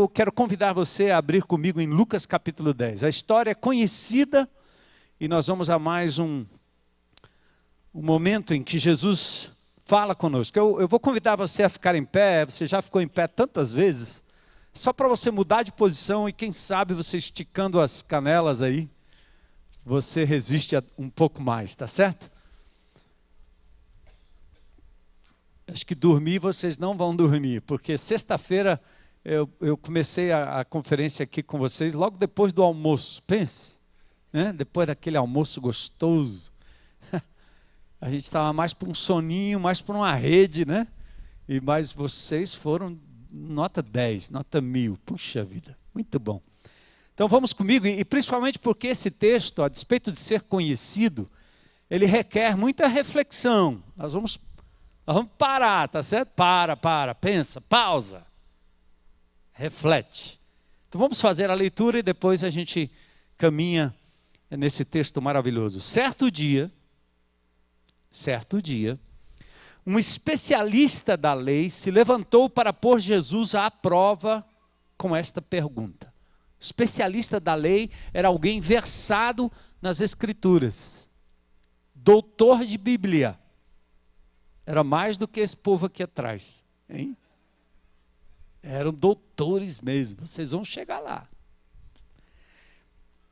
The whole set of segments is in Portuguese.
Eu quero convidar você a abrir comigo em Lucas capítulo 10. A história é conhecida e nós vamos a mais um momento em que Jesus fala conosco. Eu vou convidar você a ficar em pé, você já ficou em pé tantas vezes, só para você mudar de posição e quem sabe você esticando as canelas aí, você resiste um pouco mais, tá certo? Acho que dormir vocês não vão dormir, porque sexta-feira eu comecei a conferência aqui com vocês logo depois do almoço, pense, né? Depois daquele almoço gostoso, a gente estava mais para um soninho, mais para uma rede, né? Mas vocês foram nota 10, nota 1000, puxa vida, muito bom. Então vamos comigo, e principalmente porque esse texto, a despeito de ser conhecido, ele requer muita reflexão. Nós vamos parar, tá certo? Para, pensa, pausa. Reflete. Então vamos fazer a leitura e depois a gente caminha nesse texto maravilhoso. Certo dia, um especialista da lei se levantou para pôr Jesus à prova com esta pergunta. O especialista da lei era alguém versado nas Escrituras, doutor de Bíblia. Era mais do que esse povo aqui atrás, hein? Eram doutores mesmo, vocês vão chegar lá.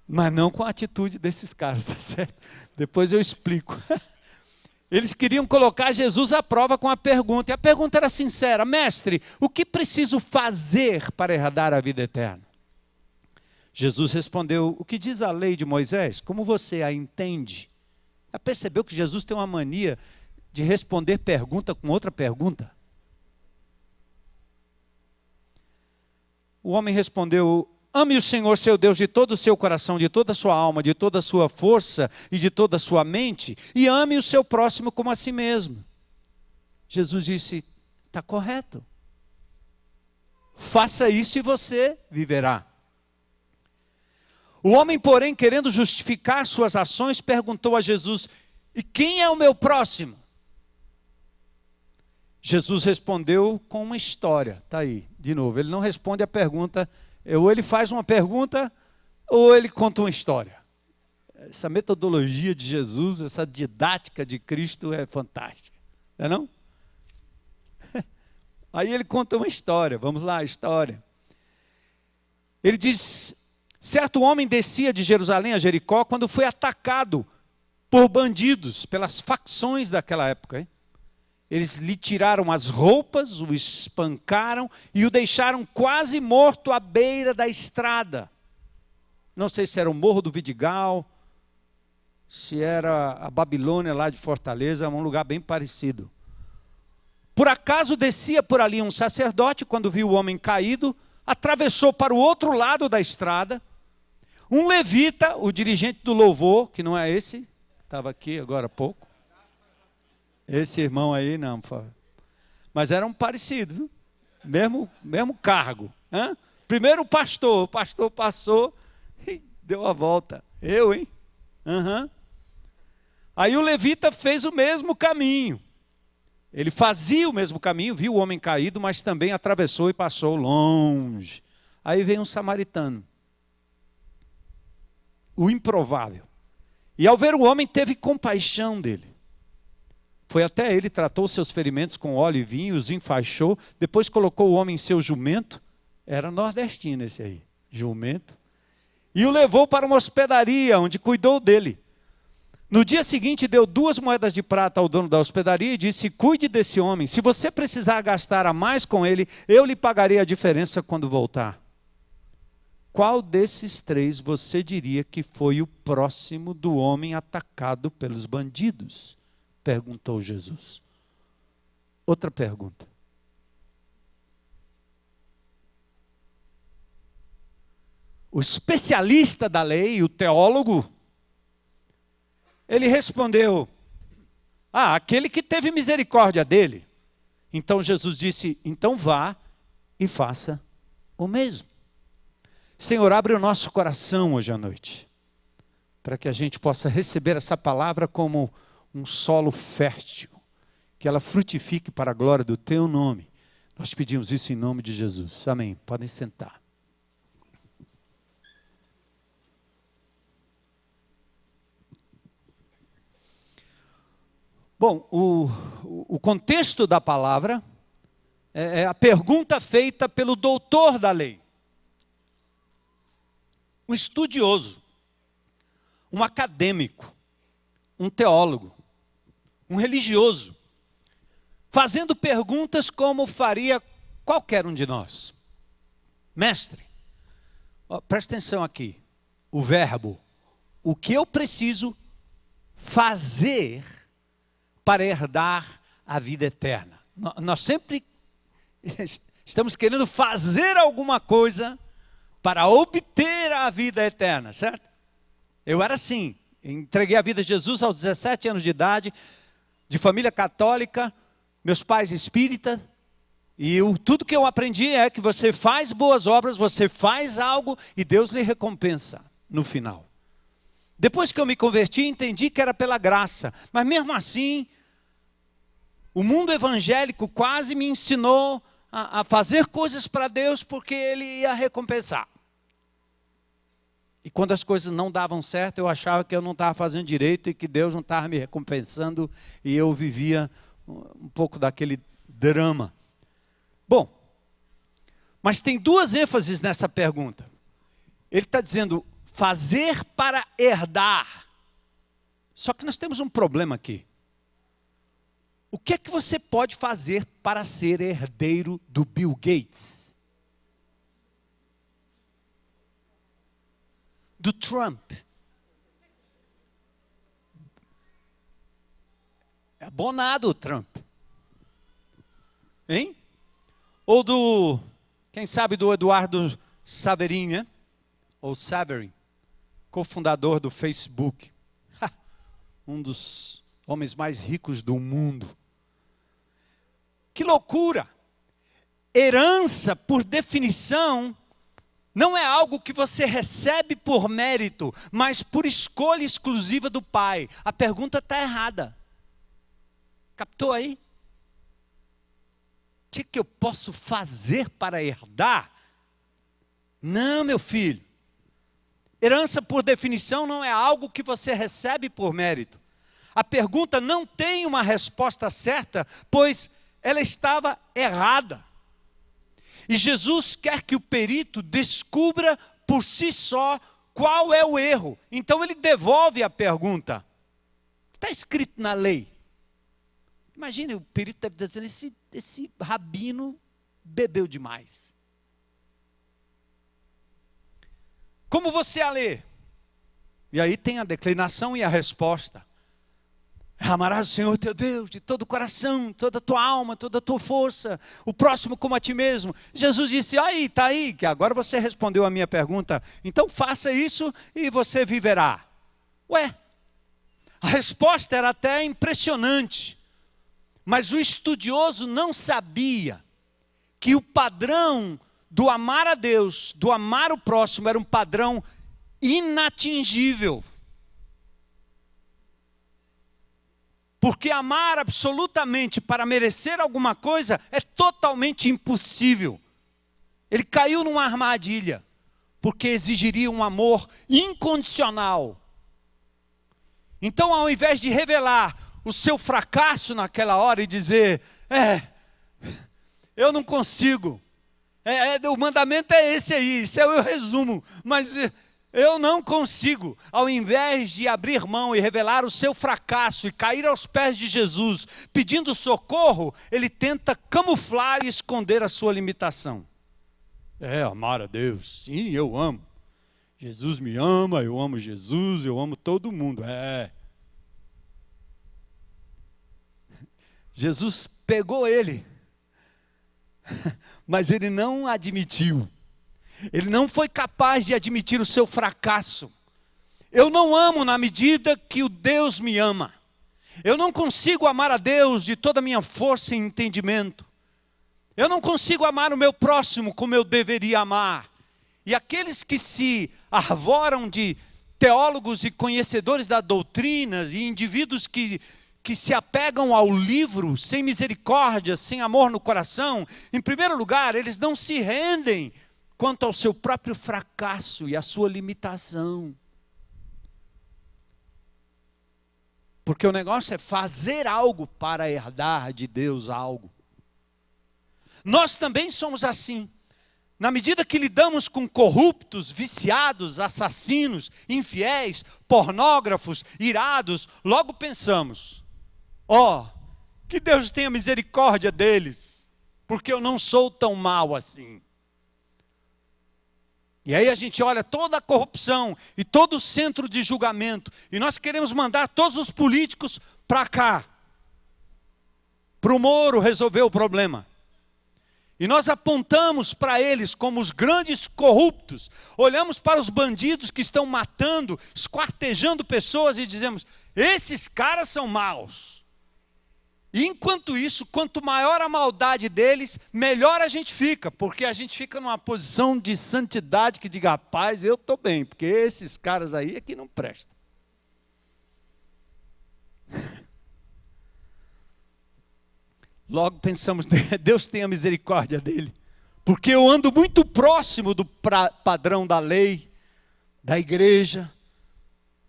Mas não com a atitude desses caras, tá certo? Depois eu explico. Eles queriam colocar Jesus à prova com a pergunta, e a pergunta era sincera: mestre, o que preciso fazer para herdar a vida eterna? Jesus respondeu: o que diz a lei de Moisés? Como você a entende? Já percebeu que Jesus tem uma mania de responder pergunta com outra pergunta? O homem respondeu: ame o Senhor seu Deus de todo o seu coração, de toda a sua alma, de toda a sua força e de toda a sua mente, e ame o seu próximo como a si mesmo. Jesus disse: está correto. Faça isso e você viverá. O homem, porém, querendo justificar suas ações, perguntou a Jesus: e quem é o meu próximo? Jesus respondeu com uma história. Está aí, de novo, ele não responde a pergunta, ou ele faz uma pergunta, ou ele conta uma história. Essa metodologia de Jesus, essa didática de Cristo é fantástica, não é não? Aí ele conta uma história, vamos lá, a história. Ele diz: certo homem descia de Jerusalém a Jericó quando foi atacado por bandidos, pelas facções daquela época, hein? Eles lhe tiraram as roupas, o espancaram e o deixaram quase morto à beira da estrada. Não sei se era o Morro do Vidigal, se era a Babilônia lá de Fortaleza, um lugar bem parecido. Por acaso descia por ali um sacerdote, quando viu o homem caído, atravessou para o outro lado da estrada. Um levita, o dirigente do louvor, que não é esse, estava aqui agora há pouco. Esse irmão aí, não, mas era um parecido, viu? Mesmo cargo. Hein? Primeiro o pastor passou e deu a volta. Eu, hein? Uhum. Aí o levita fez o mesmo caminho. Ele fazia o mesmo caminho, viu o homem caído, mas também atravessou e passou longe. Aí vem um samaritano, o improvável. E ao ver o homem, teve compaixão dele. Foi até ele, tratou seus ferimentos com óleo e vinho, os enfaixou, depois colocou o homem em seu jumento, era nordestino esse aí, jumento, e o levou para uma hospedaria, onde cuidou dele. No dia seguinte, deu 2 moedas de prata ao dono da hospedaria e disse: cuide desse homem, se você precisar gastar a mais com ele, eu lhe pagarei a diferença quando voltar. Qual desses 3 você diria que foi o próximo do homem atacado pelos bandidos? Perguntou Jesus. Outra pergunta. O especialista da lei, o teólogo, ele respondeu: aquele que teve misericórdia dele. Então Jesus disse: então vá e faça o mesmo. Senhor, abre o nosso coração hoje à noite, para que a gente possa receber essa palavra como um solo fértil, que ela frutifique para a glória do teu nome. Nós pedimos isso em nome de Jesus. Amém. Podem sentar. Bom, o contexto da palavra é a pergunta feita pelo doutor da lei. Um estudioso, um acadêmico, um teólogo, um religioso, fazendo perguntas como faria qualquer um de nós. Mestre, presta atenção aqui, o verbo, o que eu preciso fazer para herdar a vida eterna? Nós sempre estamos querendo fazer alguma coisa para obter a vida eterna, certo? Eu era assim, entreguei a vida a Jesus aos 17 anos de idade, de família católica, meus pais espíritas, e tudo que eu aprendi é que você faz boas obras, você faz algo e Deus lhe recompensa no final. Depois que eu me converti, entendi que era pela graça, mas mesmo assim, o mundo evangélico quase me ensinou a fazer coisas para Deus porque Ele ia recompensar. E quando as coisas não davam certo, eu achava que eu não estava fazendo direito e que Deus não estava me recompensando e eu vivia um pouco daquele drama. Bom, mas tem duas ênfases nessa pergunta. Ele está dizendo fazer para herdar. Só que nós temos um problema aqui. O que é que você pode fazer para ser herdeiro do Bill Gates? Do Trump? É abonado o Trump. Hein? Ou do, quem sabe do Eduardo Saverin, né? Ou Saverin, cofundador do Facebook. Um dos homens mais ricos do mundo. Que loucura! Herança, por definição, não é algo que você recebe por mérito, mas por escolha exclusiva do pai. A pergunta está errada. Captou aí? O que eu posso fazer para herdar? Não, meu filho. Herança, por definição, não é algo que você recebe por mérito. A pergunta não tem uma resposta certa, pois ela estava errada. E Jesus quer que o perito descubra por si só qual é o erro. Então ele devolve a pergunta. Está escrito na lei. Imagine, o perito deve dizer, esse rabino bebeu demais. Como você a lê? E aí tem a declinação e a resposta. Amarás o Senhor teu Deus de todo o coração, toda a tua alma, toda a tua força, o próximo como a ti mesmo. Jesus disse, aí, está aí, que agora você respondeu a minha pergunta, então faça isso e você viverá. Ué, a resposta era até impressionante, mas o estudioso não sabia que o padrão do amar a Deus, do amar o próximo, era um padrão inatingível. Porque amar absolutamente para merecer alguma coisa é totalmente impossível. Ele caiu numa armadilha, porque exigiria um amor incondicional. Então, ao invés de revelar o seu fracasso naquela hora e dizer, eu não consigo, o mandamento é esse aí, isso é o resumo, mas eu não consigo. Ao invés de abrir mão e revelar o seu fracasso e cair aos pés de Jesus, pedindo socorro, ele tenta camuflar e esconder a sua limitação. Amar a Deus, sim, eu amo. Jesus me ama, eu amo Jesus, eu amo todo mundo. Jesus pegou ele, mas ele não admitiu. Ele não foi capaz de admitir o seu fracasso. Eu não amo na medida que o Deus me ama. Eu não consigo amar a Deus de toda a minha força e entendimento. Eu não consigo amar o meu próximo como eu deveria amar. E aqueles que se arvoram de teólogos e conhecedores da doutrina, e indivíduos que que se apegam ao livro sem misericórdia, sem amor no coração, em primeiro lugar, eles não se rendem quanto ao seu próprio fracasso e à sua limitação. Porque o negócio é fazer algo para herdar de Deus algo. Nós também somos assim. Na medida que lidamos com corruptos, viciados, assassinos, infiéis, pornógrafos, irados, logo pensamos, que Deus tenha misericórdia deles, porque eu não sou tão mau assim. E aí a gente olha toda a corrupção e todo o centro de julgamento, e nós queremos mandar todos os políticos para cá, para o Moro resolver o problema. E nós apontamos para eles como os grandes corruptos, olhamos para os bandidos que estão matando, esquartejando pessoas e dizemos, esses caras são maus. E enquanto isso, quanto maior a maldade deles, melhor a gente fica, porque a gente fica numa posição de santidade que diga, rapaz, eu estou bem, porque esses caras aí é que não prestam. Logo pensamos, Deus tenha misericórdia dele, porque eu ando muito próximo do padrão da lei, da igreja,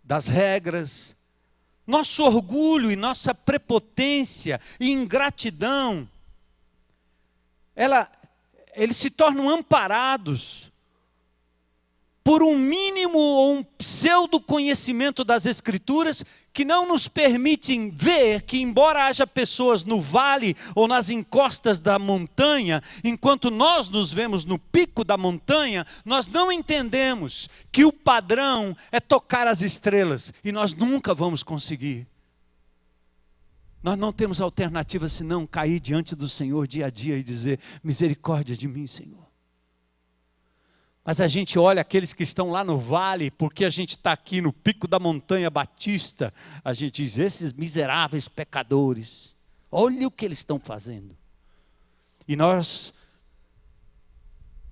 das regras. Nosso orgulho e nossa prepotência e ingratidão, eles se tornam amparados por um mínimo ou um pseudo conhecimento das Escrituras que não nos permitem ver que, embora haja pessoas no vale ou nas encostas da montanha, enquanto nós nos vemos no pico da montanha, nós não entendemos que o padrão é tocar as estrelas e nós nunca vamos conseguir. Nós não temos alternativa senão cair diante do Senhor dia a dia e dizer, misericórdia de mim, Senhor. Mas a gente olha aqueles que estão lá no vale, porque a gente está aqui no pico da montanha Batista, a gente diz, esses miseráveis pecadores, olha o que eles estão fazendo. E nós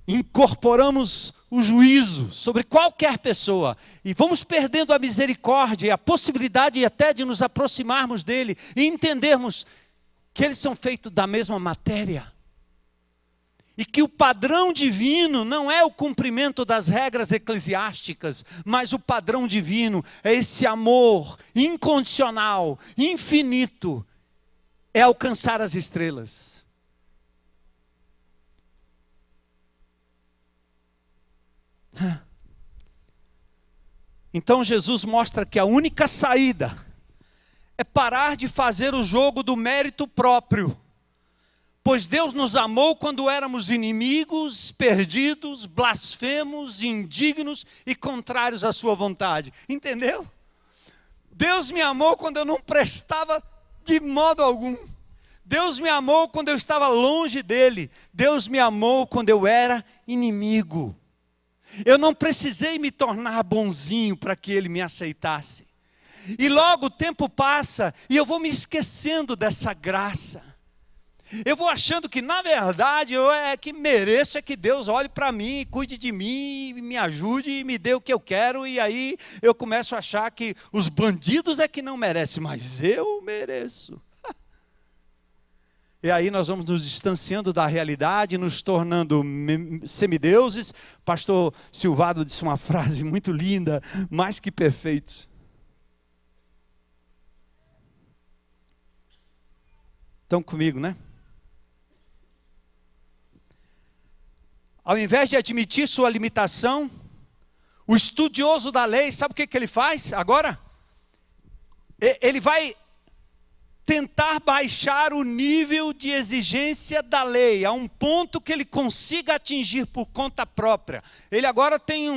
incorporamos o juízo sobre qualquer pessoa, e vamos perdendo a misericórdia e a possibilidade até de nos aproximarmos dele, e entendermos que eles são feitos da mesma matéria. E que o padrão divino não é o cumprimento das regras eclesiásticas, mas o padrão divino é esse amor incondicional, infinito, é alcançar as estrelas. Então Jesus mostra que a única saída é parar de fazer o jogo do mérito próprio. Pois Deus nos amou quando éramos inimigos, perdidos, blasfemos, indignos e contrários à sua vontade. Entendeu? Deus me amou quando eu não prestava de modo algum. Deus me amou quando eu estava longe dele. Deus me amou quando eu era inimigo. Eu não precisei me tornar bonzinho para que ele me aceitasse. E logo o tempo passa e eu vou me esquecendo dessa graça. Eu vou achando que, na verdade, eu que mereço que Deus olhe para mim, cuide de mim, me ajude e me dê o que eu quero. E aí eu começo a achar que os bandidos é que não merecem, mas eu mereço. E aí nós vamos nos distanciando da realidade, nos tornando semideuses. Pastor Silvado disse uma frase muito linda, mais que perfeitos. Estão comigo, né? Ao invés de admitir sua limitação, o estudioso da lei, sabe o que ele faz agora? Ele vai tentar baixar o nível de exigência da lei, a um ponto que ele consiga atingir por conta própria. Ele agora tem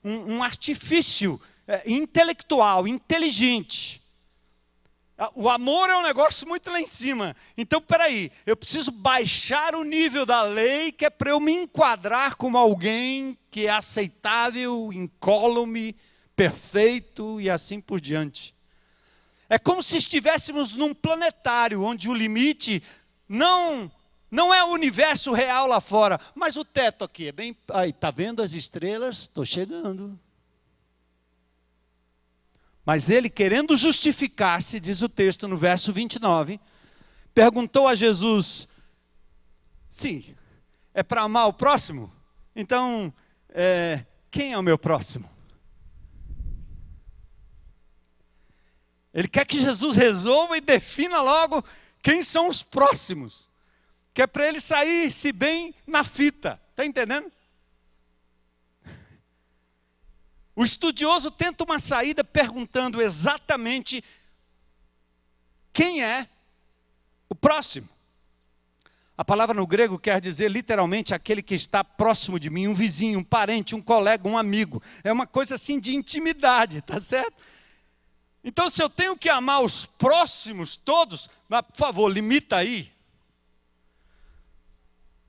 um artifício intelectual, inteligente. O amor é um negócio muito lá em cima. Então, peraí, eu preciso baixar o nível da lei, que é para eu me enquadrar como alguém que é aceitável, incólume, perfeito e assim por diante. É como se estivéssemos num planetário, onde o limite não é o universo real lá fora, mas o teto aqui é bem... Aí, tá vendo as estrelas? Estou chegando. Mas ele, querendo justificar-se, diz o texto no verso 29, perguntou a Jesus: sim, é para amar o próximo? Então, quem é o meu próximo? Ele quer que Jesus resolva e defina logo quem são os próximos, que é para ele sair-se bem na fita. Está entendendo? O estudioso tenta uma saída perguntando exatamente quem é o próximo. A palavra no grego quer dizer literalmente aquele que está próximo de mim, um vizinho, um parente, um colega, um amigo. É uma coisa assim de intimidade, tá certo? Então, se eu tenho que amar os próximos todos, mas, por favor, limita aí.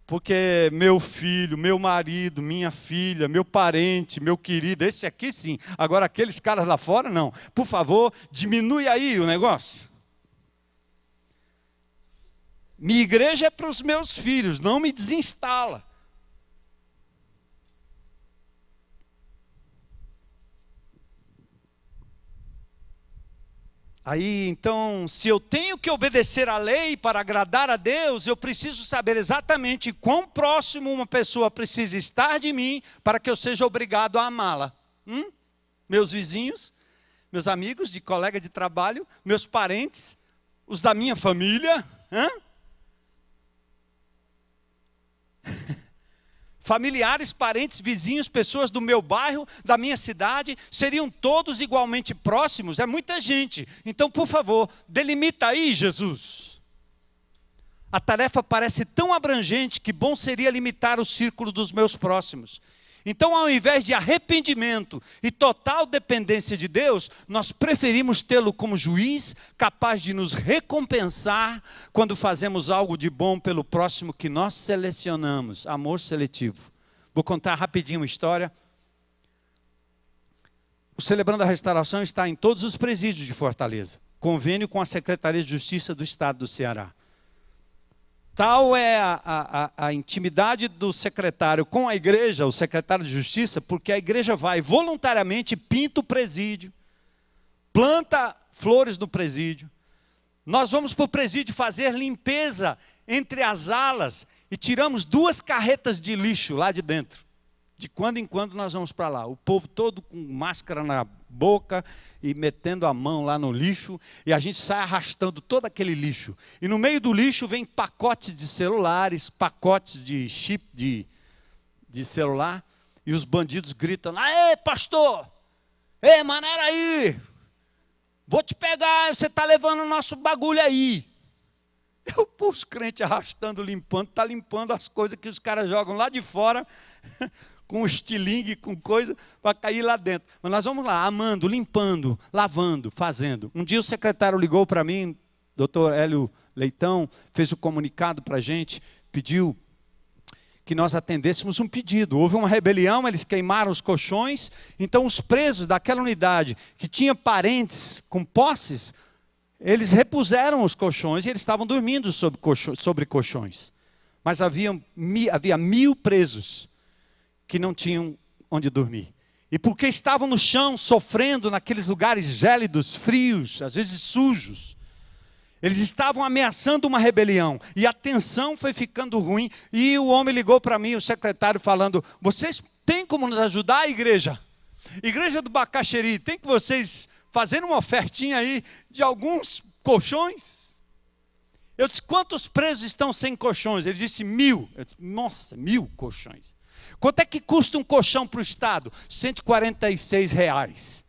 Porque meu filho, meu marido, minha filha, meu parente, meu querido, esse aqui sim. Agora aqueles caras lá fora, não. Por favor, diminui aí o negócio. Minha igreja é para os meus filhos, não me desinstala. Aí, então, se eu tenho que obedecer à lei para agradar a Deus, eu preciso saber exatamente quão próximo uma pessoa precisa estar de mim para que eu seja obrigado a amá-la. Meus vizinhos, meus amigos de colega de trabalho, meus parentes, os da minha família. Familiares, parentes, vizinhos, pessoas do meu bairro, da minha cidade, seriam todos igualmente próximos? É muita gente. Então, por favor, delimita aí, Jesus. A tarefa parece tão abrangente que bom seria limitar o círculo dos meus próximos. Então, ao invés de arrependimento e total dependência de Deus, nós preferimos tê-lo como juiz, capaz de nos recompensar quando fazemos algo de bom pelo próximo que nós selecionamos. Amor seletivo. Vou contar rapidinho uma história. O Celebrando a Restauração está em todos os presídios de Fortaleza. Convênio com a Secretaria de Justiça do Estado do Ceará. Tal é a intimidade do secretário com a igreja, o secretário de justiça, porque a igreja vai voluntariamente, pinta o presídio, planta flores no presídio. Nós vamos para o presídio fazer limpeza entre as alas e tiramos 2 carretas de lixo lá de dentro. De quando em quando nós vamos para lá. O povo todo com máscara na boca e metendo a mão lá no lixo. E a gente sai arrastando todo aquele lixo. E no meio do lixo vem pacotes de celulares, pacotes de chip de celular. E os bandidos gritam: aê, pastor! Ei, maneira aí! Vou te pegar, você está levando o nosso bagulho aí. Os crentes arrastando, limpando, está limpando as coisas que os caras jogam lá de fora, com estilingue, com coisa, para cair lá dentro. Mas nós vamos lá, amando, limpando, lavando, fazendo. Um dia o secretário ligou para mim, doutor Hélio Leitão, fez o comunicado para a gente, pediu que nós atendêssemos um pedido. Houve uma rebelião, eles queimaram os colchões, então os presos daquela unidade, que tinha parentes com posses, eles repuseram os colchões e eles estavam dormindo sobre colchões. Mas havia 1000 presos que não tinham onde dormir. E porque estavam no chão, sofrendo naqueles lugares gélidos, frios, às vezes sujos, eles estavam ameaçando uma rebelião. E a tensão foi ficando ruim. E o homem ligou para mim, o secretário, falando: vocês têm como nos ajudar, igreja? Igreja do Bacaxeri, tem que vocês fazerem uma ofertinha aí de alguns colchões? Eu disse: quantos presos estão sem colchões? Ele disse: 1000. Eu disse: nossa, 1000 colchões. Quanto é que custa um colchão para o Estado? R$146.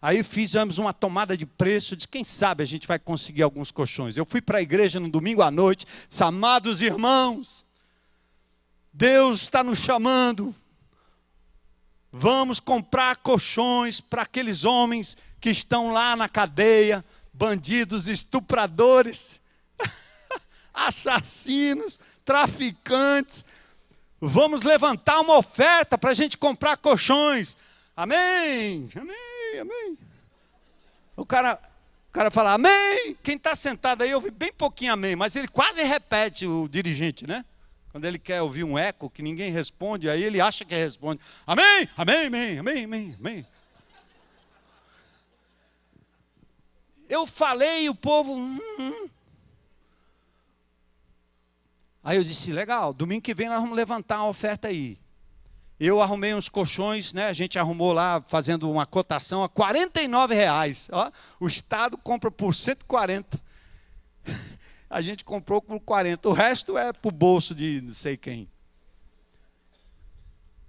Aí fizemos uma tomada de preço, disse: quem sabe a gente vai conseguir alguns colchões. Eu fui para a igreja no domingo à noite, disse: amados irmãos, Deus está nos chamando, vamos comprar colchões para aqueles homens que estão lá na cadeia, bandidos, estupradores, assassinos, traficantes. Vamos levantar uma oferta para a gente comprar colchões. Amém, amém, amém. O cara fala amém. Quem está sentado aí ouve bem pouquinho amém, mas ele quase repete, o dirigente, né? Quando ele quer ouvir um eco que ninguém responde, aí ele acha que responde. Amém, amém, amém, amém, amém, amém. eu falei e o povo... Aí eu disse, legal, domingo que vem nós vamos levantar uma oferta aí. Eu arrumei uns colchões, né? A gente arrumou lá, fazendo uma cotação a R$49. Ó, o Estado compra por 140. A gente comprou por 40. O resto é para o bolso de não sei quem.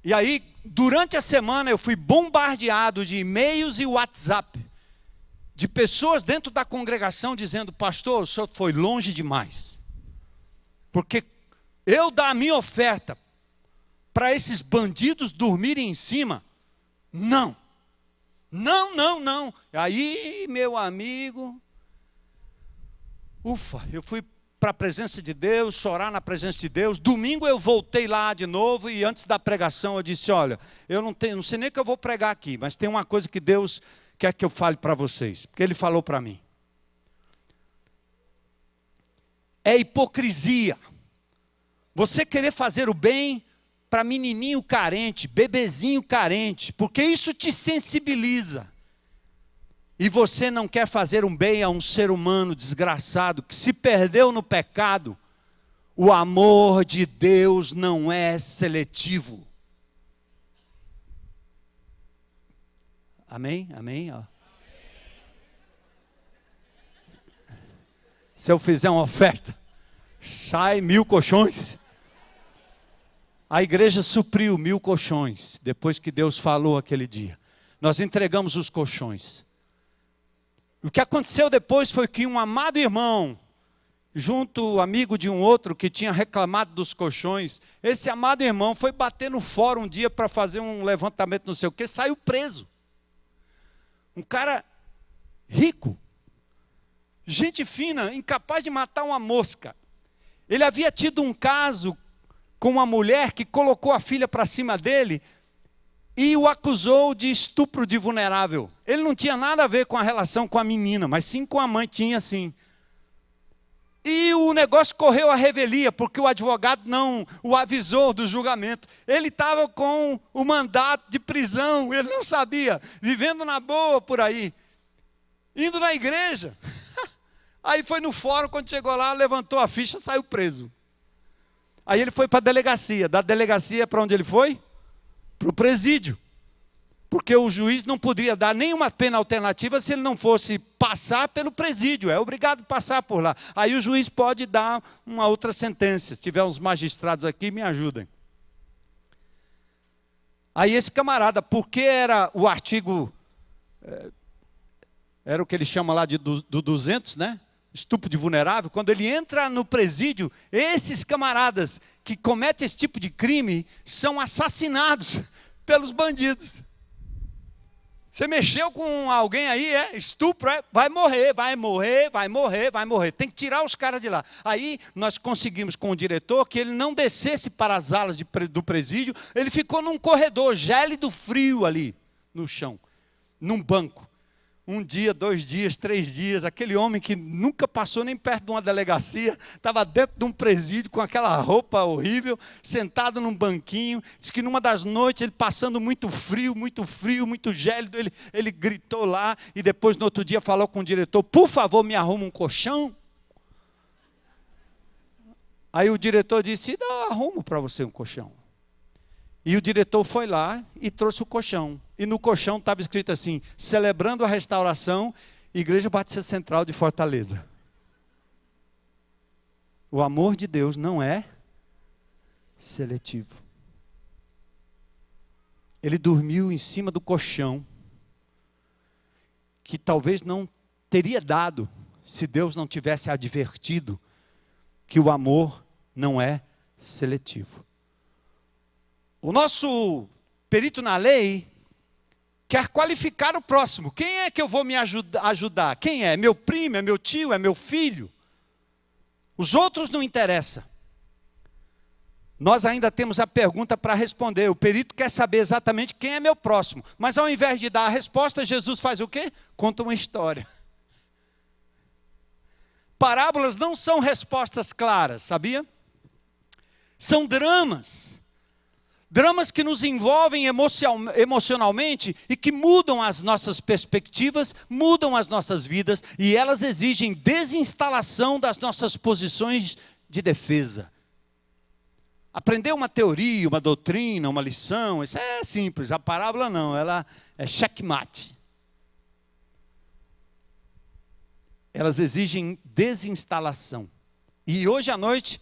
E aí, durante a semana, eu fui bombardeado de e-mails e WhatsApp de pessoas dentro da congregação dizendo, pastor, o senhor foi longe demais. Porque eu dar a minha oferta para esses bandidos dormirem em cima, não. Não, não, não. Aí, meu amigo, ufa, eu fui para a presença de Deus, chorar na presença de Deus. Domingo eu voltei lá de novo e antes da pregação eu disse, olha, eu não sei nem o que eu vou pregar aqui, mas tem uma coisa que Deus quer que eu fale para vocês, porque Ele falou para mim. É hipocrisia você querer fazer o bem para menininho carente, bebezinho carente, porque isso te sensibiliza. E você não quer fazer um bem a um ser humano desgraçado que se perdeu no pecado. O amor de Deus não é seletivo. Amém? Amém? Ó. Se eu fizer uma oferta, sai 1000 colchões. A igreja supriu 1000 colchões, depois que Deus falou aquele dia. Nós entregamos os colchões. O que aconteceu depois foi que um amado irmão, junto amigo de um outro que tinha reclamado dos colchões, esse amado irmão foi bater no fórum um dia para fazer um levantamento não sei o que, saiu preso. Um cara rico, gente fina, incapaz de matar uma mosca. Ele havia tido um caso com uma mulher que colocou a filha para cima dele e o acusou de estupro de vulnerável. Ele não tinha nada a ver com a relação com a menina, mas sim com a mãe, tinha sim. E o negócio correu à revelia, porque o advogado não o avisou do julgamento. Ele estava com o mandato de prisão, ele não sabia, vivendo na boa por aí, indo na igreja. Aí foi no fórum, quando chegou lá, levantou a ficha, saiu preso. Aí ele foi para a delegacia. Da delegacia para onde ele foi? Para o presídio. Porque o juiz não poderia dar nenhuma pena alternativa se ele não fosse passar pelo presídio. É obrigado a passar por lá. Aí o juiz pode dar uma outra sentença. Se tiver uns magistrados aqui, me ajudem. Aí esse camarada, porque era o artigo... Era o que ele chama lá do 200, né? Estupro de vulnerável, quando ele entra no presídio, esses camaradas que cometem esse tipo de crime são assassinados pelos bandidos. Você mexeu com alguém aí, estupro, vai morrer, vai morrer, vai morrer, vai morrer. Tem que tirar os caras de lá. Aí nós conseguimos com o diretor que ele não descesse para as alas do presídio, ele ficou num corredor gélido frio ali no chão, num banco. 1 dia, 2 dias, 3 dias, aquele homem que nunca passou nem perto de uma delegacia, estava dentro de um presídio com aquela roupa horrível, sentado num banquinho, diz que numa das noites, ele passando muito frio, muito gélido, ele gritou lá e depois no outro dia falou com o diretor, por favor me arruma um colchão. Aí o diretor disse, não, arrumo para você um colchão. E o diretor foi lá e trouxe o colchão. E no colchão estava escrito assim, celebrando a restauração, Igreja Batista Central de Fortaleza. O amor de Deus não é seletivo. Ele dormiu em cima do colchão, que talvez não teria dado, se Deus não tivesse advertido, que o amor não é seletivo. O nosso perito na lei quer qualificar o próximo. Quem é que eu vou me ajudar? Quem é? Meu primo, é meu tio, é meu filho? Os outros não interessam. Nós ainda temos a pergunta para responder. O perito quer saber exatamente quem é meu próximo. Mas ao invés de dar a resposta, Jesus faz o quê? Conta uma história. Parábolas não são respostas claras, sabia? São dramas. Dramas que nos envolvem emocionalmente e que mudam as nossas perspectivas, mudam as nossas vidas, e elas exigem desinstalação das nossas posições de defesa. Aprender uma teoria, uma doutrina, uma lição, isso é simples. A parábola não, ela é checkmate. Elas exigem desinstalação. E hoje à noite,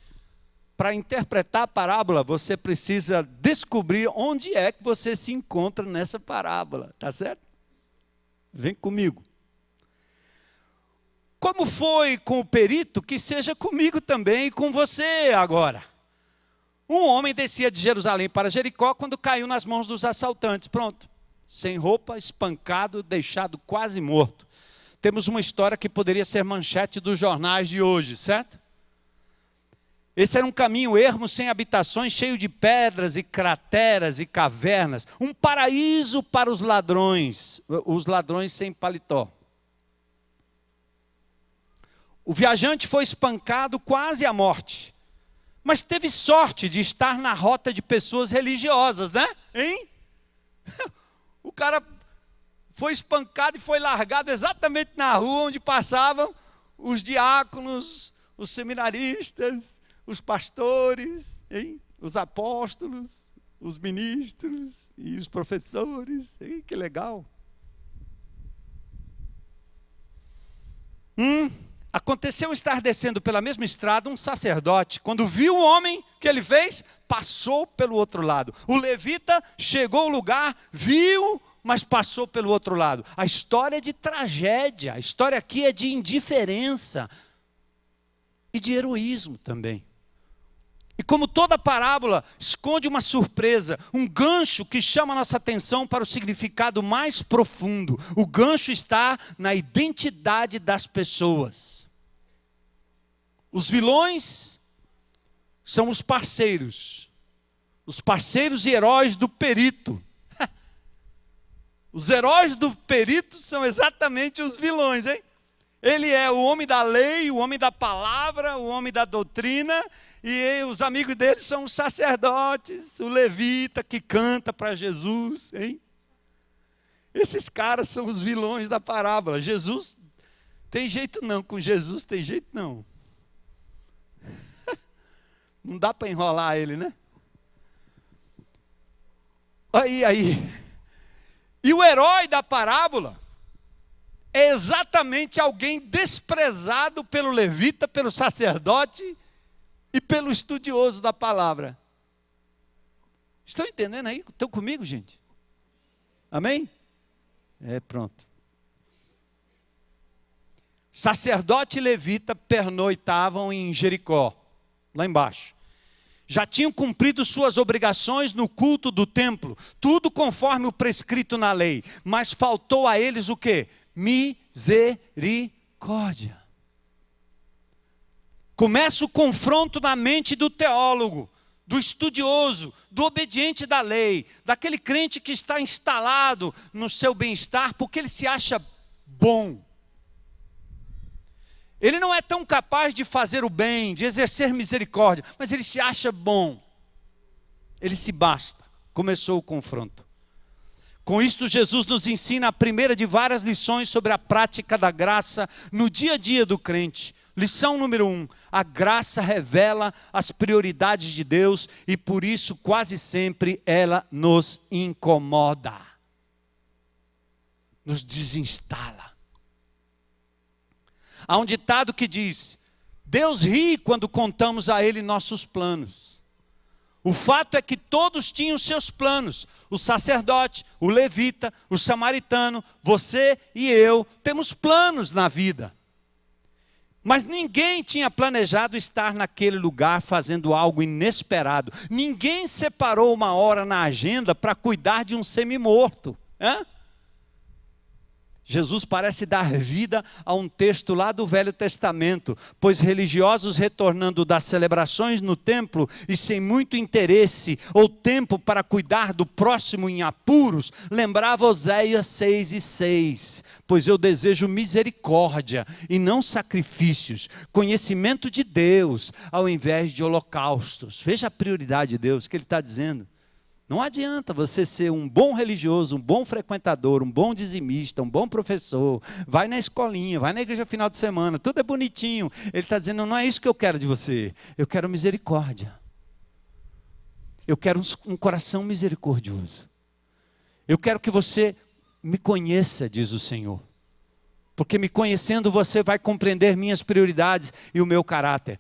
para interpretar a parábola, você precisa descobrir onde é que você se encontra nessa parábola, tá certo? Vem comigo. Como foi com o perito, que seja comigo também e com você agora. Um homem descia de Jerusalém para Jericó quando caiu nas mãos dos assaltantes. Pronto, sem roupa, espancado, deixado quase morto. Temos uma história que poderia ser manchete dos jornais de hoje, certo? Esse era um caminho ermo, sem habitações, cheio de pedras e crateras e cavernas. Um paraíso para os ladrões sem paletó. O viajante foi espancado quase à morte. Mas teve sorte de estar na rota de pessoas religiosas, né? Hein? O cara foi espancado e foi largado exatamente na rua onde passavam os diáconos, os seminaristas, os pastores, hein? Os apóstolos, os ministros e os professores. Hein? Que legal. Aconteceu estar descendo pela mesma estrada um sacerdote. Quando viu o homem, o que ele fez? Passou pelo outro lado. O levita chegou ao lugar, viu, mas passou pelo outro lado. A história é de tragédia. A história aqui é de indiferença e de heroísmo também. E como toda parábola, esconde uma surpresa, um gancho que chama a nossa atenção para o significado mais profundo. O gancho está na identidade das pessoas. Os vilões são os parceiros e heróis do perito. Os heróis do perito são exatamente os vilões, hein? Ele é o homem da lei, o homem da palavra, o homem da doutrina, e os amigos dele são os sacerdotes, o levita que canta para Jesus, hein? Esses caras são os vilões da parábola. Jesus tem jeito não, com Jesus tem jeito não. Não dá para enrolar ele, né? Aí. E o herói da parábola é exatamente alguém desprezado pelo levita, pelo sacerdote e pelo estudioso da palavra. Estão entendendo aí? Estão comigo, gente? Amém? Pronto. Sacerdote e levita pernoitavam em Jericó, lá embaixo. Já tinham cumprido suas obrigações no culto do templo, tudo conforme o prescrito na lei, mas faltou a eles o quê? Misericórdia. Começa o confronto na mente do teólogo, do estudioso, do obediente da lei, daquele crente que está instalado no seu bem-estar porque ele se acha bom. Ele não é tão capaz de fazer o bem, de exercer misericórdia, mas ele se acha bom. Ele se basta. Começou o confronto. Com isto, Jesus nos ensina a primeira de várias lições sobre a prática da graça no dia a dia do crente. Lição número 1, a graça revela as prioridades de Deus e por isso quase sempre ela nos incomoda, nos desinstala. Há um ditado que diz, Deus ri quando contamos a Ele nossos planos. O fato é que todos tinham seus planos, o sacerdote, o levita, o samaritano, você e eu temos planos na vida. Mas ninguém tinha planejado estar naquele lugar fazendo algo inesperado. Ninguém separou uma hora na agenda para cuidar de um semi-morto. Jesus parece dar vida a um texto lá do Velho Testamento, pois religiosos retornando das celebrações no templo e sem muito interesse ou tempo para cuidar do próximo em apuros, lembrava Oséias 6:6, pois eu desejo misericórdia e não sacrifícios, conhecimento de Deus ao invés de holocaustos. Veja a prioridade de Deus, que Ele está dizendo. Não adianta você ser um bom religioso, um bom frequentador, um bom dizimista, um bom professor, vai na escolinha, vai na igreja final de semana, tudo é bonitinho. Ele está dizendo, não é isso que eu quero de você, eu quero misericórdia. Eu quero um coração misericordioso. Eu quero que você me conheça, diz o Senhor. Porque me conhecendo você vai compreender minhas prioridades e o meu caráter.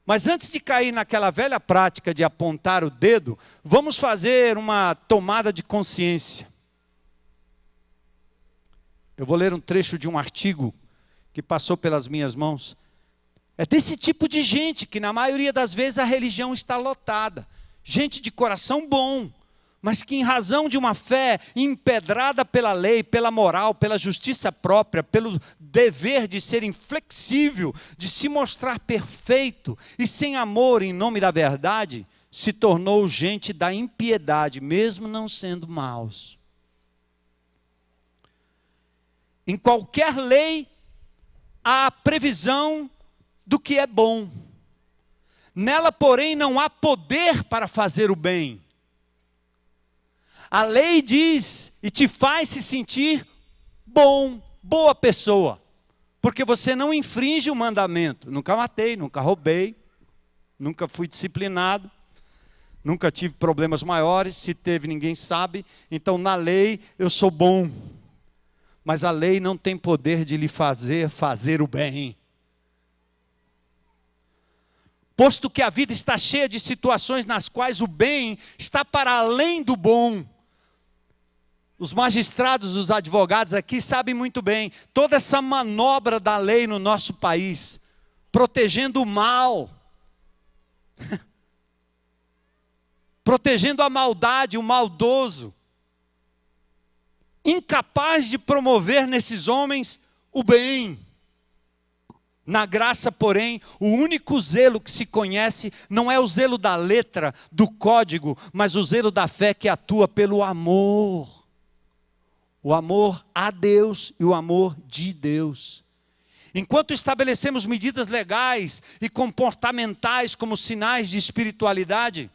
Mas antes de cair naquela velha prática de apontar o dedo, vamos fazer uma tomada de consciência. Eu vou ler um trecho de um artigo que passou pelas minhas mãos. É desse tipo de gente que na maioria das vezes a religião está lotada. Gente de coração bom, mas que em razão de uma fé empedrada pela lei, pela moral, pela justiça própria, pelo dever de ser inflexível, de se mostrar perfeito e sem amor em nome da verdade, se tornou gente da impiedade, mesmo não sendo maus. Em qualquer lei há previsão do que é bom. Nela, porém, não há poder para fazer o bem. A lei diz e te faz se sentir bom, boa pessoa, porque você não infringe o mandamento. Nunca matei, nunca roubei, nunca fui disciplinado, nunca tive problemas maiores, se teve ninguém sabe. Então na lei eu sou bom, mas a lei não tem poder de lhe fazer o bem. Posto que a vida está cheia de situações nas quais o bem está para além do bom. Os magistrados, os advogados aqui sabem muito bem, toda essa manobra da lei no nosso país, protegendo o mal, protegendo a maldade, o maldoso, incapaz de promover nesses homens o bem. Na graça, porém, o único zelo que se conhece não é o zelo da letra, do código, mas o zelo da fé que atua pelo amor. O amor a Deus e o amor de Deus. Enquanto estabelecemos medidas legais e comportamentais como sinais de espiritualidade,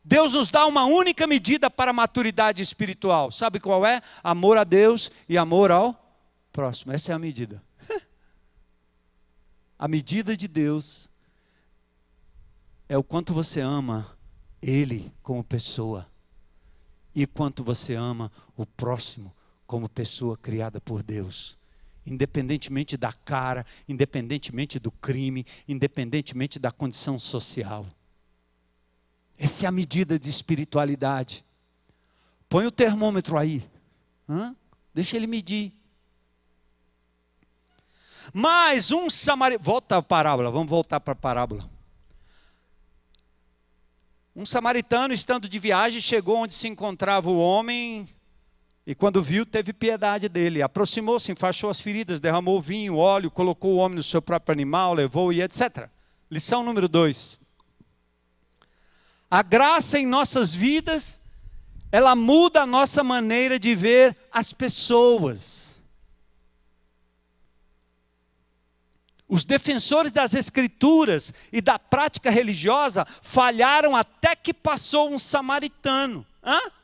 Deus nos dá uma única medida para a maturidade espiritual. Sabe qual é? Amor a Deus e amor ao próximo. Essa é a medida. A medida de Deus é o quanto você ama Ele como pessoa. E quanto você ama o próximo como pessoa criada por Deus. Independentemente da cara, independentemente do crime, independentemente da condição social. Essa é a medida de espiritualidade. Põe o termômetro aí. Deixa ele medir. Mas um samaritano... Volta a parábola, vamos voltar para a parábola. Um samaritano, estando de viagem, chegou onde se encontrava o homem e quando viu, teve piedade dele. Aproximou-se, enfaixou as feridas, derramou vinho, óleo, colocou o homem no seu próprio animal, levou e etc. Lição número 2. A graça em nossas vidas, ela muda a nossa maneira de ver as pessoas. Os defensores das escrituras e da prática religiosa falharam até que passou um samaritano,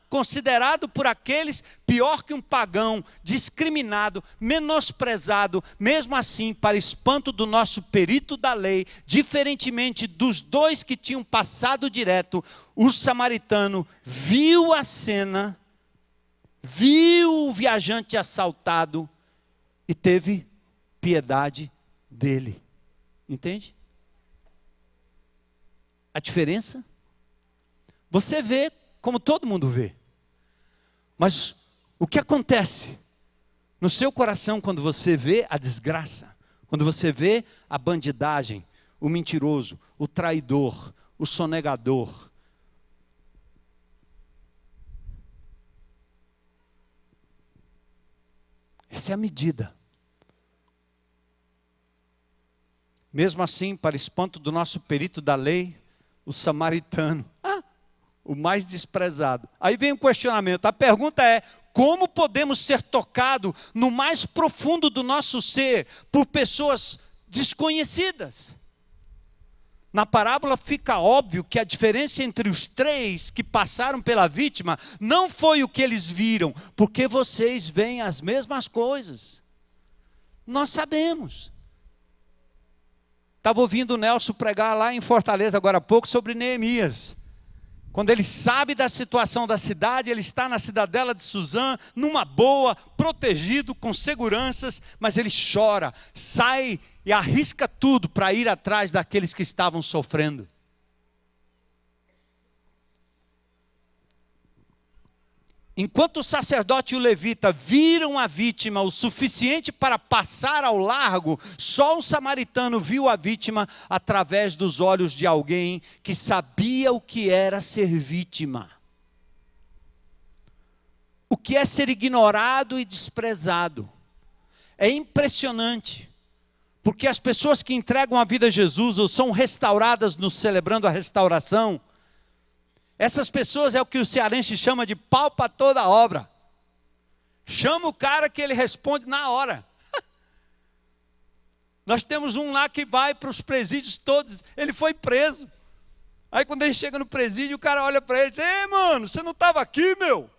considerado por aqueles pior que um pagão, discriminado, menosprezado, mesmo assim, para espanto do nosso perito da lei, diferentemente dos dois que tinham passado direto, o samaritano viu a cena, viu o viajante assaltado e teve piedade dele. Entende? A diferença? Você vê como todo mundo vê. Mas o que acontece no seu coração quando você vê a desgraça? Quando você vê a bandidagem, o mentiroso, o traidor, o sonegador? Essa é a medida. Mesmo assim, para espanto do nosso perito da lei, o samaritano, o mais desprezado. Aí vem um questionamento, a pergunta é, como podemos ser tocados no mais profundo do nosso ser, por pessoas desconhecidas? Na parábola fica óbvio que a diferença entre os três que passaram pela vítima não foi o que eles viram, porque vocês veem as mesmas coisas. Nós sabemos. Estava ouvindo o Nelson pregar lá em Fortaleza agora há pouco sobre Neemias. Quando ele sabe da situação da cidade, ele está na cidadela de Suzã, numa boa, protegido, com seguranças, mas ele chora, sai e arrisca tudo para ir atrás daqueles que estavam sofrendo. Enquanto o sacerdote e o levita viram a vítima o suficiente para passar ao largo, só o samaritano viu a vítima através dos olhos de alguém que sabia o que era ser vítima. O que é ser ignorado e desprezado. É impressionante, porque as pessoas que entregam a vida a Jesus ou são restauradas no Celebrando a Restauração, essas pessoas é o que o cearense chama de pau para toda obra. Chama o cara que ele responde na hora. Nós temos um lá que vai para os presídios todos, ele foi preso. Aí quando ele chega no presídio, o cara olha para ele e diz: ei, mano, você não estava aqui, meu?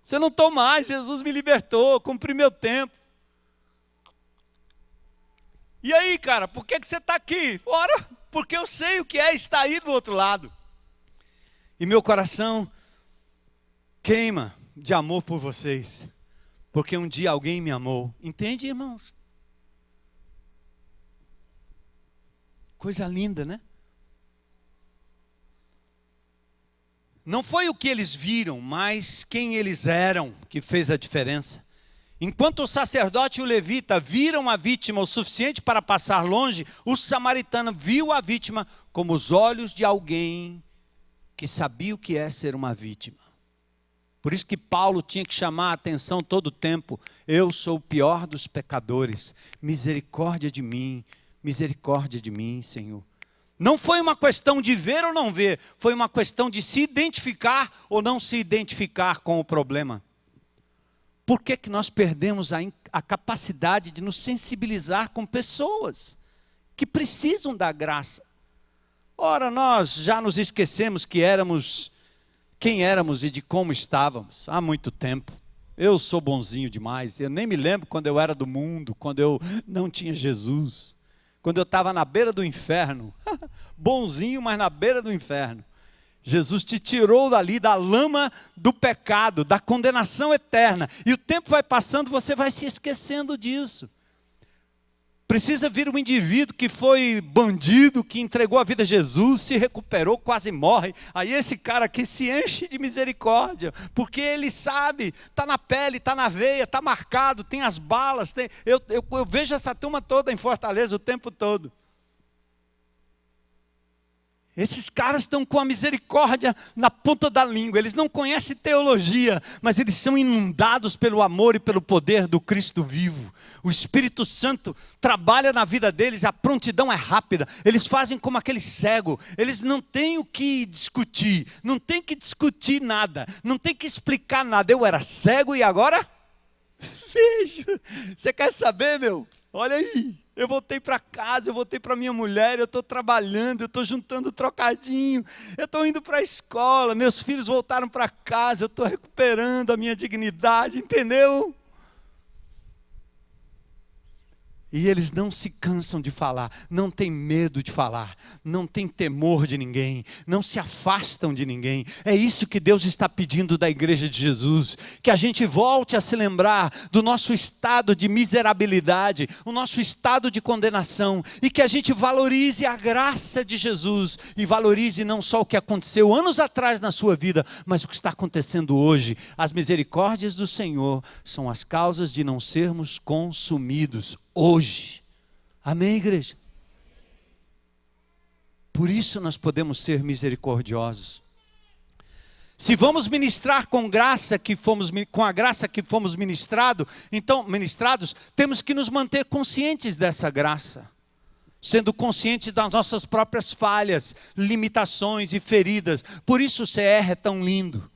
Você não está mais, Jesus me libertou, cumpri meu tempo. E aí, cara, por que você está aqui? Ora, porque eu sei o que é estar aí do outro lado. E meu coração queima de amor por vocês, porque um dia alguém me amou. Entende, irmãos? Coisa linda, né? Não foi o que eles viram, mas quem eles eram que fez a diferença. Enquanto o sacerdote e o levita viram a vítima o suficiente para passar longe, o samaritano viu a vítima como os olhos de alguém que sabia o que é ser uma vítima. Por isso que Paulo tinha que chamar a atenção todo o tempo: eu sou o pior dos pecadores, misericórdia de mim, Senhor. Não foi uma questão de ver ou não ver, foi uma questão de se identificar ou não se identificar com o problema. Por que nós perdemos a capacidade de nos sensibilizar com pessoas que precisam da graça? Ora, nós já nos esquecemos quem éramos e de como estávamos há muito tempo. Eu sou bonzinho demais, eu nem me lembro quando eu era do mundo, quando eu não tinha Jesus, quando eu estava na beira do inferno, bonzinho, mas na beira do inferno. Jesus te tirou dali, da lama do pecado, da condenação eterna. E o tempo vai passando, você vai se esquecendo disso. Precisa vir um indivíduo que foi bandido, que entregou a vida a Jesus, se recuperou, quase morre. Aí esse cara aqui se enche de misericórdia, porque ele sabe, está na pele, está na veia, está marcado, tem as balas. Eu vejo essa turma toda em Fortaleza o tempo todo. Esses caras estão com a misericórdia na ponta da língua. Eles não conhecem teologia, mas eles são inundados pelo amor e pelo poder do Cristo vivo. O Espírito Santo trabalha na vida deles, a prontidão é rápida. Eles fazem como aquele cego. Eles não têm o que discutir, não tem que discutir nada, não tem que explicar nada. Eu era cego e agora vejo. Você quer saber, meu? Olha aí. Eu voltei para casa, eu voltei para minha mulher, eu estou trabalhando, eu estou juntando trocadinho, eu estou indo para a escola, meus filhos voltaram para casa, eu estou recuperando a minha dignidade, entendeu? E eles não se cansam de falar, não têm medo de falar, não têm temor de ninguém, não se afastam de ninguém. É isso que Deus está pedindo da igreja de Jesus, que a gente volte a se lembrar do nosso estado de miserabilidade, o nosso estado de condenação, e que a gente valorize a graça de Jesus, e valorize não só o que aconteceu anos atrás na sua vida, mas o que está acontecendo hoje. As misericórdias do Senhor são as causas de não sermos consumidos hoje. Amém, igreja? Por isso nós podemos ser misericordiosos. Se vamos ministrar com a graça que fomos ministrados, temos que nos manter conscientes dessa graça, sendo conscientes das nossas próprias falhas, limitações e feridas. Por isso o CR é tão lindo.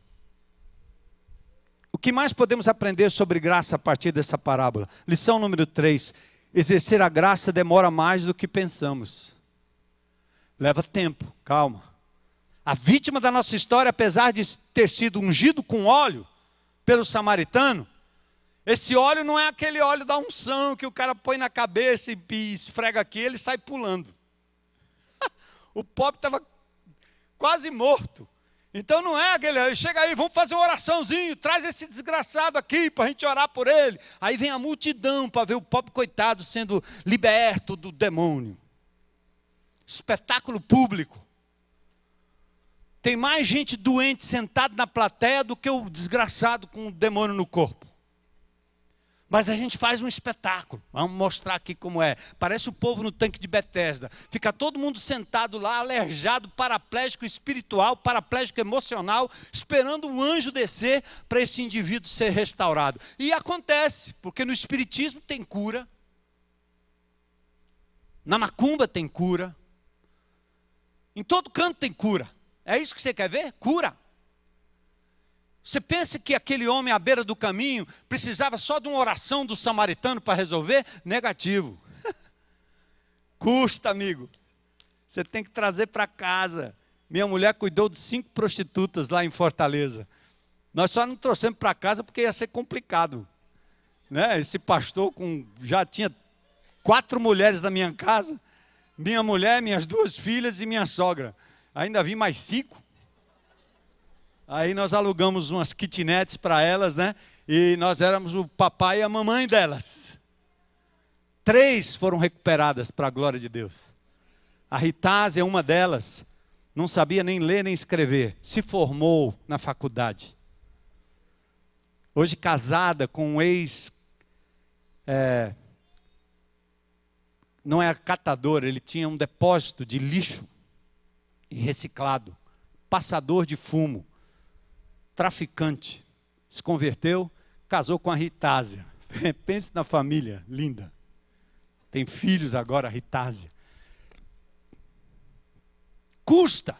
O que mais podemos aprender sobre graça a partir dessa parábola? Lição número 3. exercer a graça demora mais do que pensamos. Leva tempo, calma. A vítima da nossa história, apesar de ter sido ungido com óleo pelo samaritano, esse óleo não é aquele óleo da unção que o cara põe na cabeça e esfrega aqui, ele sai pulando. O pobre estava quase morto. Então não é aquele, chega aí, vamos fazer uma oraçãozinha, traz esse desgraçado aqui para a gente orar por ele. Aí vem a multidão para ver o pobre coitado sendo liberto do demônio. Espetáculo público. Tem mais gente doente sentada na plateia do que o desgraçado com o demônio no corpo. Mas a gente faz um espetáculo. Vamos mostrar aqui como é. Parece o povo no tanque de Betesda. Fica todo mundo sentado lá, aleijado, paraplégico espiritual, paraplégico emocional, esperando um anjo descer para esse indivíduo ser restaurado. E acontece, porque no espiritismo tem cura. Na macumba tem cura. Em todo canto tem cura. É isso que você quer ver? Cura. Você pensa que aquele homem à beira do caminho precisava só de uma oração do samaritano para resolver? Negativo. Custa, amigo. Você tem que trazer para casa. Minha mulher cuidou de 5 prostitutas lá em Fortaleza. Nós só não trouxemos para casa porque ia ser complicado. Né? Esse pastor já tinha 4 mulheres na minha casa. Minha mulher, minhas 2 filhas e minha sogra. Ainda vi mais 5. Aí nós alugamos umas kitnets para elas, né? E nós éramos o papai e a mamãe delas. 3 foram recuperadas para a glória de Deus. A Ritásia, uma delas, não sabia nem ler nem escrever. Se formou na faculdade. Hoje casada com um ex... não era catador, ele tinha um depósito de lixo e reciclado. Passador de fumo. Traficante, se converteu, casou com a Ritásia. Pense na família, linda. Tem filhos agora, a Ritásia. Custa.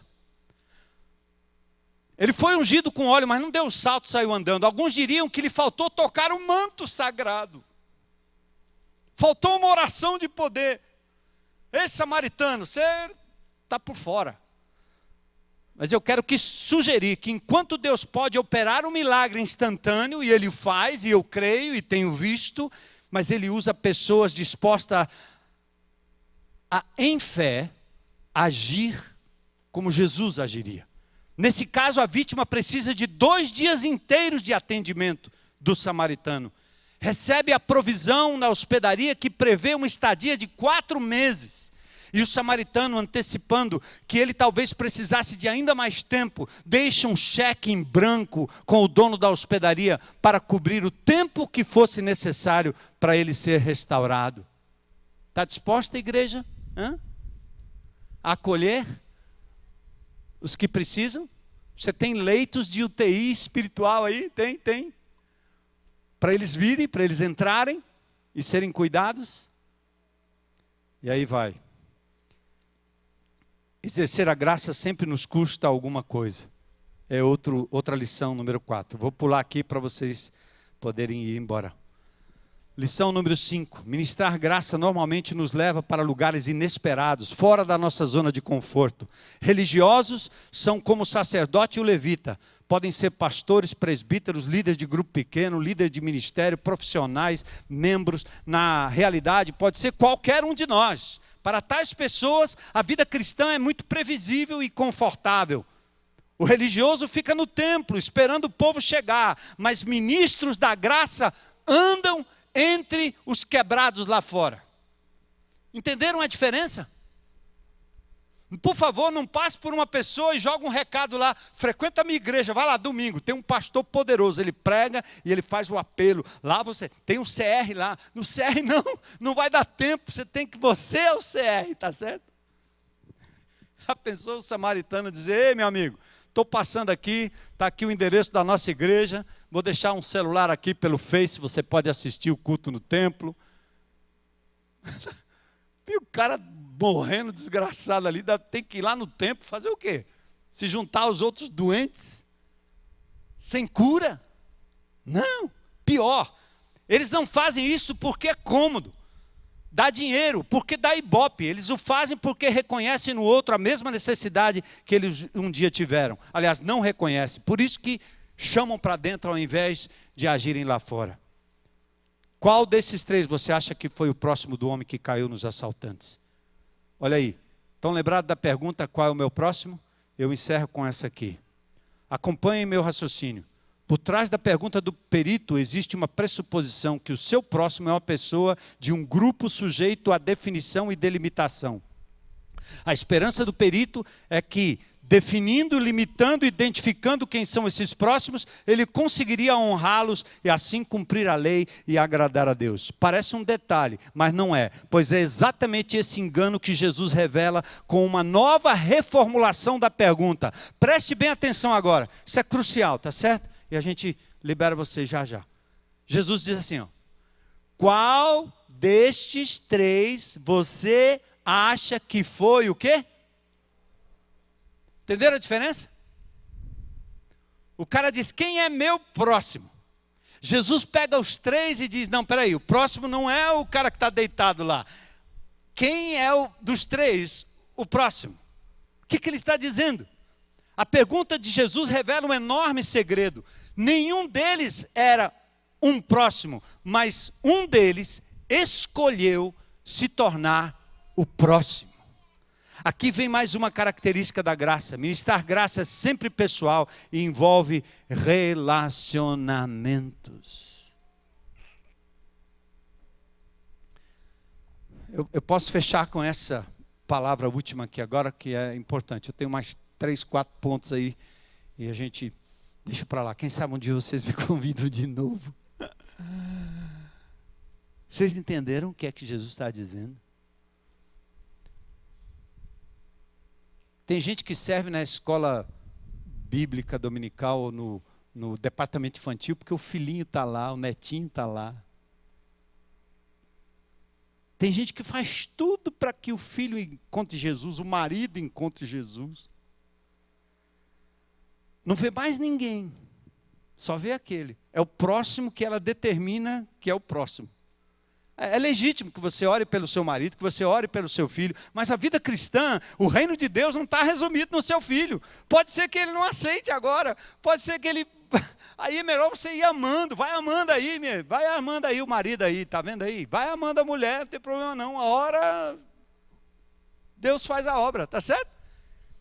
Ele foi ungido com óleo, mas não deu um salto e saiu andando. Alguns diriam que lhe faltou tocar o manto sagrado. Faltou uma oração de poder. Ei, samaritano, você está por fora. Mas eu quero sugerir que enquanto Deus pode operar um milagre instantâneo, e Ele o faz, e eu creio e tenho visto, mas Ele usa pessoas dispostas em fé, agir como Jesus agiria. Nesse caso, a vítima precisa de 2 dias inteiros de atendimento do samaritano. Recebe a provisão na hospedaria que prevê uma estadia de 4 meses. E o samaritano, antecipando que ele talvez precisasse de ainda mais tempo, deixa um cheque em branco com o dono da hospedaria para cobrir o tempo que fosse necessário para ele ser restaurado. Está disposta, igreja? A acolher os que precisam? Você tem leitos de UTI espiritual aí? Tem. Para eles virem, para eles entrarem e serem cuidados? E aí vai. Exercer a graça sempre nos custa alguma coisa. É outra lição, número 4. Vou pular aqui para vocês poderem ir embora. Lição número 5. Ministrar graça normalmente nos leva para lugares inesperados, fora da nossa zona de conforto. Religiosos são como o sacerdote e o levita. Podem ser pastores, presbíteros, líderes de grupo pequeno, líderes de ministério, profissionais, membros. Na realidade, pode ser qualquer um de nós. Para tais pessoas, a vida cristã é muito previsível e confortável. O religioso fica no templo, esperando o povo chegar, mas ministros da graça andam entre os quebrados lá fora. Entenderam a diferença? Por favor, não passe por uma pessoa e joga um recado lá. Frequenta a minha igreja, vai lá domingo. Tem um pastor poderoso, ele prega e ele faz o apelo. Lá você tem um CR lá. No CR não vai dar tempo. Você é o CR, tá certo? Já pensou o samaritano dizer: ei, meu amigo, estou passando aqui, está aqui o endereço da nossa igreja. Vou deixar um celular aqui pelo Face, você pode assistir o culto no templo. E o cara morrendo desgraçado ali, tem que ir lá no templo fazer o quê? Se juntar aos outros doentes? Sem cura? Não, pior. Eles não fazem isso porque é cômodo. dá dinheiro, porque dá ibope. Eles o fazem porque reconhecem no outro a mesma necessidade que eles um dia tiveram. Aliás, não reconhecem. Por isso que chamam para dentro ao invés de agirem lá fora. Qual desses três você acha que foi o próximo do homem que caiu nos assaltantes? Olha aí. Estão lembrados da pergunta, qual é o meu próximo? Eu encerro com essa aqui. Acompanhem meu raciocínio. Por trás da pergunta do perito existe uma pressuposição que o seu próximo é uma pessoa de um grupo sujeito à definição e delimitação. A esperança do perito é que, definindo, limitando, identificando quem são esses próximos, ele conseguiria honrá-los e assim cumprir a lei e agradar a Deus. Parece um detalhe, mas não é, pois é exatamente esse engano que Jesus revela com uma nova reformulação da pergunta. Preste bem atenção agora, isso é crucial, tá certo? E a gente libera você já já. Jesus diz assim, ó, qual destes três você acha que foi o quê? Entenderam a diferença? O cara diz, quem é meu próximo? Jesus pega os três e diz, não, peraí, o próximo não é o cara que está deitado lá. Quem é dos três o próximo? O que ele está dizendo? A pergunta de Jesus revela um enorme segredo. Nenhum deles era um próximo, mas um deles escolheu se tornar o próximo. Aqui vem mais uma característica da graça. Ministrar graça é sempre pessoal e envolve relacionamentos. Eu posso fechar com essa palavra última aqui agora, que é importante. Eu tenho mais 3, 4 pontos aí e a gente deixa para lá. Quem sabe um dia vocês me convidam de novo. Vocês entenderam o que é que Jesus está dizendo? Tem gente que serve na escola bíblica dominical ou no departamento infantil porque o filhinho está lá, o netinho está lá. Tem gente que faz tudo para que o filho encontre Jesus, o marido encontre Jesus. Não vê mais ninguém, só vê aquele. É o próximo que ela determina que é o próximo. É legítimo que você ore pelo seu marido, que você ore pelo seu filho, mas a vida cristã, o reino de Deus não está resumido no seu filho. Pode ser que ele não aceite agora, pode ser que ele... Aí é melhor você ir amando, vai amando aí o marido aí, tá vendo aí? Vai amando a mulher, não tem problema não, a hora Deus faz a obra, tá certo?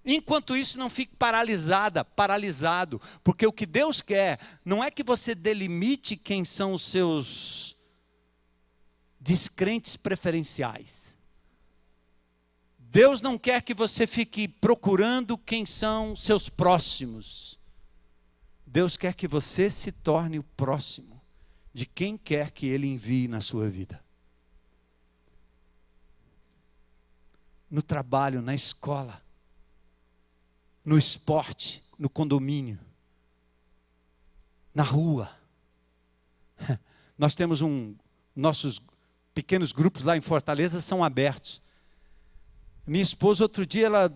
Enquanto isso, não fique paralisado, porque o que Deus quer não é que você delimite quem são os seus descrentes preferenciais. Deus não quer que você fique procurando quem são seus próximos. Deus quer que você se torne o próximo de quem quer que Ele envie na sua vida. No trabalho, na escola, no esporte, no condomínio, na rua. Nós temos nossos pequenos grupos lá em Fortaleza são abertos. Minha esposa outro dia ela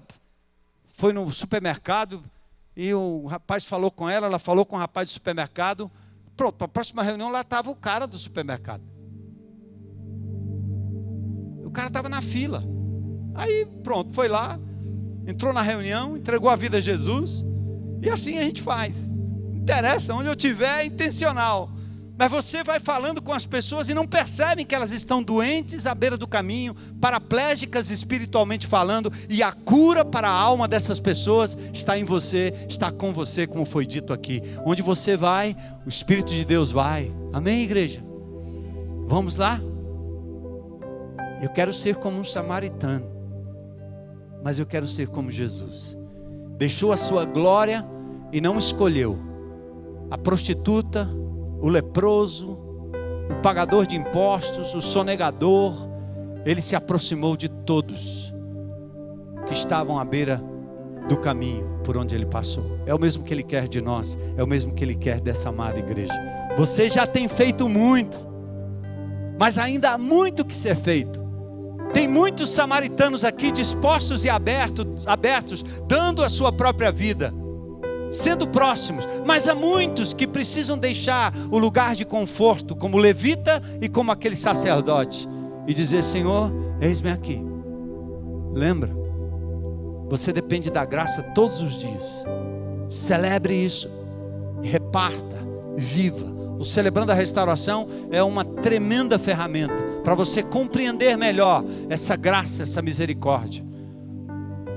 foi no supermercado e o rapaz falou com ela, ela falou com o rapaz do supermercado. Pronto, para a próxima reunião lá estava o cara do supermercado. O cara estava na fila. Aí pronto, foi lá, entrou na reunião, entregou a vida a Jesus. E assim a gente faz. Não interessa, onde eu estiver é intencional. Mas você vai falando com as pessoas e não percebem que elas estão doentes à beira do caminho, paraplégicas espiritualmente falando, e a cura para a alma dessas pessoas está em você, está com você, como foi dito aqui. Onde você vai, o Espírito de Deus vai. Amém, igreja? Vamos lá? Eu quero ser como um samaritano, mas eu quero ser como Jesus. Deixou a sua glória e não escolheu a prostituta, o leproso, o pagador de impostos, o sonegador. Ele se aproximou de todos que estavam à beira do caminho por onde ele passou. É o mesmo que ele quer de nós, é o mesmo que ele quer dessa amada igreja. Você já tem feito muito, mas ainda há muito que ser feito. Tem muitos samaritanos aqui dispostos e abertos, dando a sua própria vida, sendo próximos, mas há muitos que precisam deixar o lugar de conforto, como levita e como aquele sacerdote, e dizer: Senhor, eis-me aqui. Lembra, você depende da graça todos os dias. Celebre isso, reparta, viva. O Celebrando a Restauração é uma tremenda ferramenta para você compreender melhor essa graça, essa misericórdia.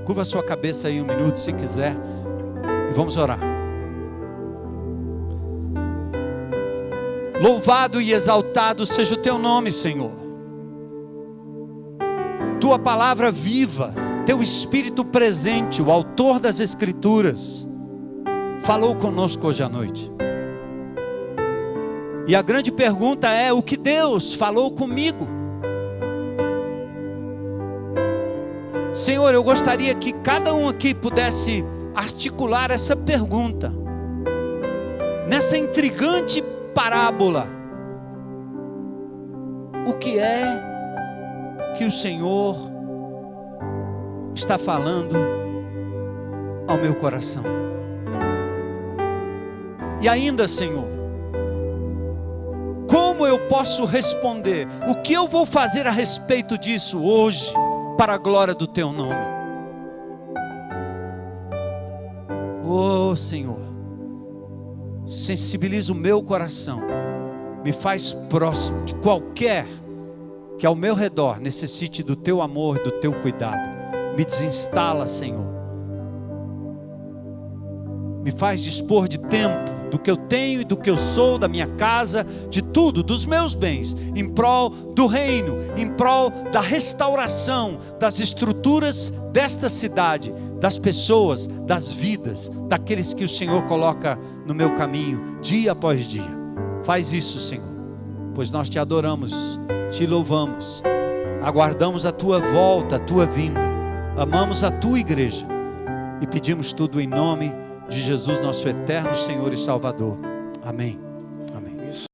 Curva a sua cabeça aí um minuto, se quiser, e vamos orar. Louvado e exaltado seja o teu nome, Senhor. Tua palavra viva, teu Espírito presente, o autor das Escrituras, falou conosco hoje à noite. E a grande pergunta é: o que Deus falou comigo? Senhor, eu gostaria que cada um aqui pudesse articular essa pergunta. Nessa intrigante parábola, o que é que o Senhor está falando ao meu coração? E ainda, Senhor, como eu posso responder? O que eu vou fazer a respeito disso hoje, para a glória do teu nome? Oh Senhor, sensibiliza o meu coração, me faz próximo de qualquer que ao meu redor necessite do teu amor e do teu cuidado. Me desinstala, Senhor, me faz dispor de tempo, do que eu tenho e do que eu sou, da minha casa, de tudo, dos meus bens, em prol do reino, em prol da restauração das estruturas desta cidade, das pessoas, das vidas, daqueles que o Senhor coloca no meu caminho, dia após dia. Faz isso, Senhor, pois nós te adoramos, te louvamos, aguardamos a tua volta, a tua vinda, amamos a tua igreja e pedimos tudo em nome de Jesus, nosso eterno Senhor e Salvador. Amém.